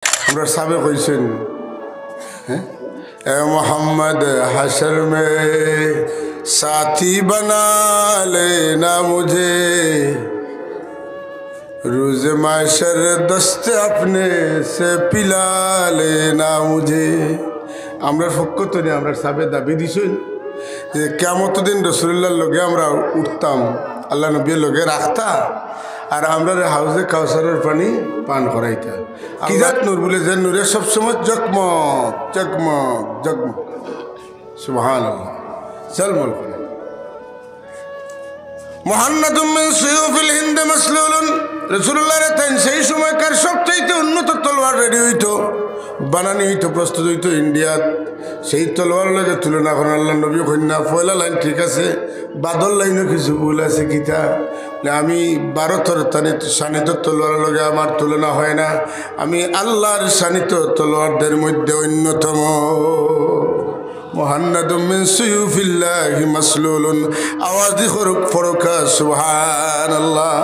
हमरा साहबे कैसन ए मोहम्मद हशर में साथी बना लेना मुझे, रोज माशर दस्त अपने से पिला लेना मुझे। আমরা ফক্কত নিয়ে আমরা সাবে দাবি দিছুন যে কিয়ামত দিন রাসূলুল্লাহর লগে আমরা উঠতাম, আল্লাহ নবীর লগে রাখতা আর আমরা হাউজে কাউসারের পানি পান করাইতা। কি জাত নূর বলে যে নূরে সবসময় জগমগ জগমগ জগমগ, সুবহানাল্লাহ। চলমল করে মুহান্নাদুম মিন সুয়ুফিল হিন্দ মাসলুলুন, রাসূলুল্লাহর তাই সেই সময়কার সবচেয়ে উন্নত তলোয়ার রেডি হইতো, বানানি হইতো, প্রস্তুত হইতো ইন্ডিয়াত। সেই তলোয়ার লগে তুলনা করেন আল্লাহ নবী কন্যা পয়লা লাইন ঠিক আছে, বাদল লাইনও কিছু ভুল আছে। কিতা আমি ভারতের সানিত তলোয়ার লগে আমার তুলনা হয় না, আমি আল্লাহর সানিত তলোয়ারদের মধ্যে অন্যতম। মুহান্নাদুম মিন সুয়ুফিল্লাহি মাসলুলুন, আওয়াজ দি ফরকা সুবহানাল্লাহ।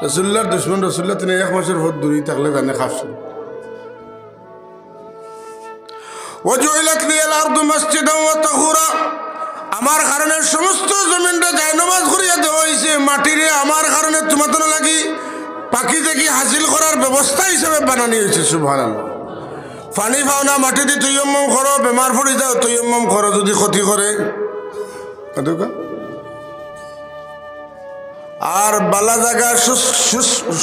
রাসূলুল্লাহর দুশমন রাসূলুল্লাহ তিনি এক মাসের ভোট দূরেই থাকলে জানে খাফসুন। ওয়াজুইলাত লিয়াল আরদু মাসজিদান ওয়া তাহুরা, আমার কারণে সমস্ত জমিনটা যায় নামাজ করিয়া দেওয়া হয়েছে। মাটিরে আমার কারণে তোমাদের লাগি পাখি দেখি হাসিল করার ব্যবস্থা হিসেবে বানানি হয়েছে। সুবহানাল্লাহ। পানি পাও না, মাটি দিয়ে তৈয়ম্মম করো, বেমার পড়ে যাও তৈয়ম্মম করো, যদি ক্ষতি করে। আর বালা জায়গা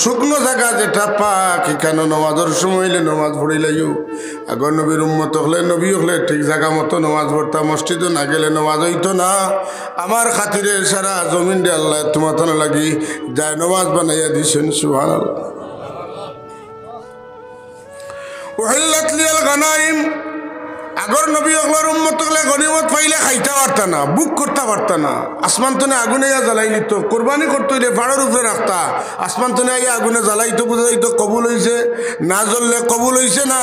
শুকনো জায়গা যেটা পাক, এখানে নমাজের সময় হইলে নমাজ পড়ি লাইও। আগর নবীর উম্মত হলে নবী হলে ঠিক জায়গা মতো নমাজ পড়তাম, মসজিদও না গেলে নমাজ হইতো না। আমার খাতিরে সারা জমিন দিয়ে আল্লাহ তোমার লাগি যায় নমাজ বানাইয়া দিছেন। সুবহানাল্লাহ। উহিল্লাত লিয়াল গানাইম, আগর নবী হলার উম্মত হলে গনিমত পাইলে খাইতে পারতা না, বুক করতে পারতা না। আসমান তনে আগুনে জ্বালাই নিত, কোরবানি করতে হইলে পাড়ের উপরে রাখতা, আসমান তনে আগুনে জ্বালাইতো, বুঝা যাইতো কবুল হইছে, না জ্বললে কবুল হইছে না।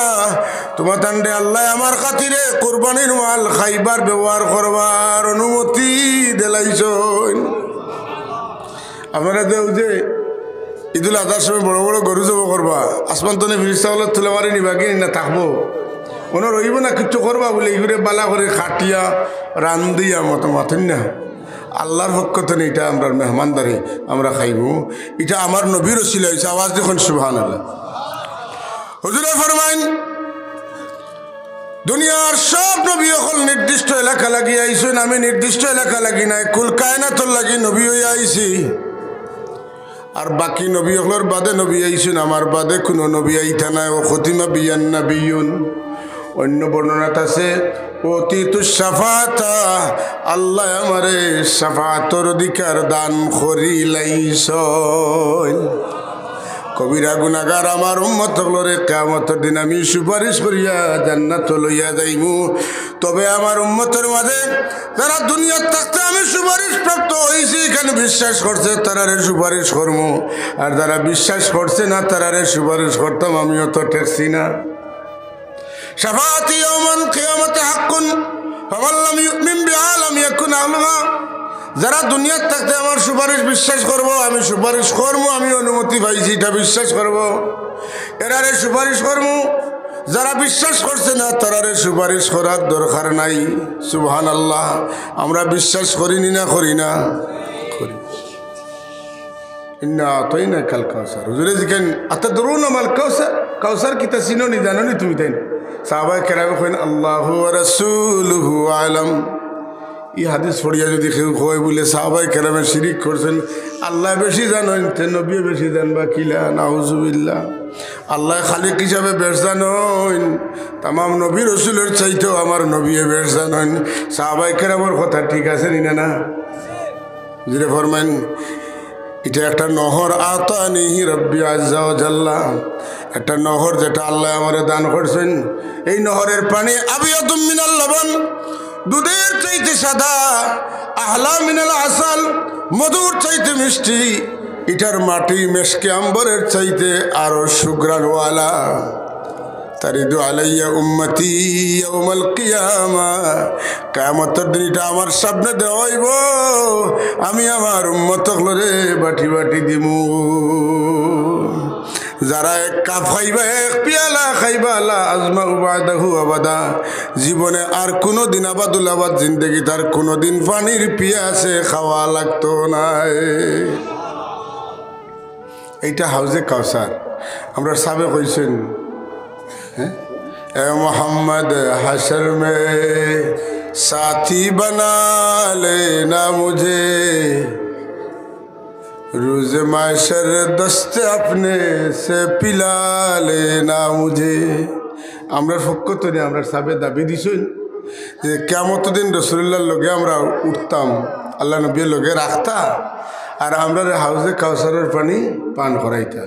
তোমার তান্ডে আল্লাহ আমার খাতিরে কোরবানির মাল খাইবার ব্যবহার করবার অনুমতি দিলাইছেন। আপনারা দেও যে ঈদুল আজহার সময় বড় বড় গরু জব করবা, আসমান তনে ফিরিস্তা হলে তুলে মারি নিবা কি না থাকবো, কোনো রইব না কিচ্ছু করবা বলে এইগুলো বালা করে খাটিয়া রান্দিয়া মতো মাথেন না। আল্লাহর পক্ষ থেকে এটা আমরা মেহমানদারি আমরা খাইব, এটা আমার নবীর ওসিলা হয়েছে। আওয়াজ দেখুন সুবহানাল্লাহ। হুজুরে ফরমাইন দুনিয়ার সব নবী হল নির্দিষ্ট এলাকা লাগি আইসেন, আমি নির্দিষ্ট এলাকা লাগি নাই, কুল কায়নাতর লাগি নবী হয়ে আইছি। আর বাকি নবী হলর বাদে নবী আইসেন, আমার বাদে কোনো নবী আইতা নাই। ও খতিমা বিয়ান নাবিয়ুন, অন্য বর্ণনাত আছে অতীত সাফাতা, আল্লাহ আমারে সাফাতর অধিকার দান করিলাইছেন। কবিরা গুনাহগার আমার উম্মত হলরে কিয়ামতের দিন আমি সুপারিশ করিয়া জান্নাত লইয়া যাইমু। তবে আমার উম্মতের মাঝে যারা দুনিয়ার থাকতে আমি সুপারিশ প্রাপ্ত হয়েছি, এখানে বিশ্বাস করছে তারারে সুপারিশ করবো, আর যারা বিশ্বাস করছে না তারারে সুপারিশ করতাম আমিও তো ঠেকছি না। শাফাআতি ইয়াউমাল কিয়ামাতি হাক্কুন ফামান লাম ইউমিন বিহা লাম ইয়াকুন আহলুহা, যারা দুনিয়ার থাকতে আমার সুপারিশ বিশ্বাস করব, আমি সুপারিশ করবো, আমি অনুমতি পাইছি এটা বিশ্বাস করব, এরারে সুপারিশ করবো। যারা বিশ্বাস করছে না তারারে সুপারিশ করার দরকার নাই। সুবহানাল্লাহ। আমরা বিশ্বাস করিনি না করি না করি। ইন্না আতাইনাকাল কাউসার, হুজুরে জিকেন আতাদরুনা মাল কাউসার, কাউসার কিতা চিনো নি জানো নি তুমি? তাই সাহাবায়ে কেরামে কইন আল্লাহু ওয়া রাসূলুহু আলাম। এই হাদিস পড়িয়া যদি কেউ কয় বলে সাহাবায়ে কেরামে শিরিক করছেন, আল্লাহ বেশি জানেন তে নবী বেশি জানবা কিলা, নাউজুবিল্লাহ। আল্লাহ খালিক হিসাবে বেশ জানেন, তামাম নবী রসুলের চাইতেও আমার নবী বেশ জানেন। সাহাবায়ে কেরামের কথা ঠিক আছে নি না? যিনি ফরমান এটা একটা নহর, আতানিহি রব্বি আজ্জা ওয়া জাল্লা, একটা নহর যেটা আল্লাহ আমারে দান করছেন। এই নহরের পানি আবিয়াতুম মিনাল লবণ, দুধের চাইতে সাদা, আহলা মিনাল আসাল, মধুর চাইতে মিষ্টি। এটার মাটি মেশকে আম্বরের চাইতে আরো সুগ্রানওয়ালা। তারিদু আলাইয়া উম্মতি ইয়াউমাল কিয়ামা, কিয়ামতের দিন এটা আমার সামনে দেওয়া হইব, আমি আমার উম্মতগুলোরে বাটি বাটি দিমু। যারা এক কাপ খাইবা এক পিয়ালা খাইবা আল্লাহ আজমা উবাদাহু আবাদা জীবনে আর কোনো দিন আবাদুল আবাদ জিন্দগি তার কোনো দিন পানির পিয়াসে খাওয়া লাগতো না এইটা হাউজে কাউসার আমরা সাবে কইছেন এ মোহাম্মদ হাশর মে সাথী বনা লেনা মুঝে रोज़ माशर दस्त अपने से पिला लेना मुझे আমরা পক্ষ থেকে আমরা সাবে দাবি দিছেন যে কিয়ামত দিন রাসূলুল্লাহর লগে আমরা উঠতাম আল্লাহ নবীর লগে রাখতা আর আমরা হাউজে কাউসারের পানি পান করাইতা।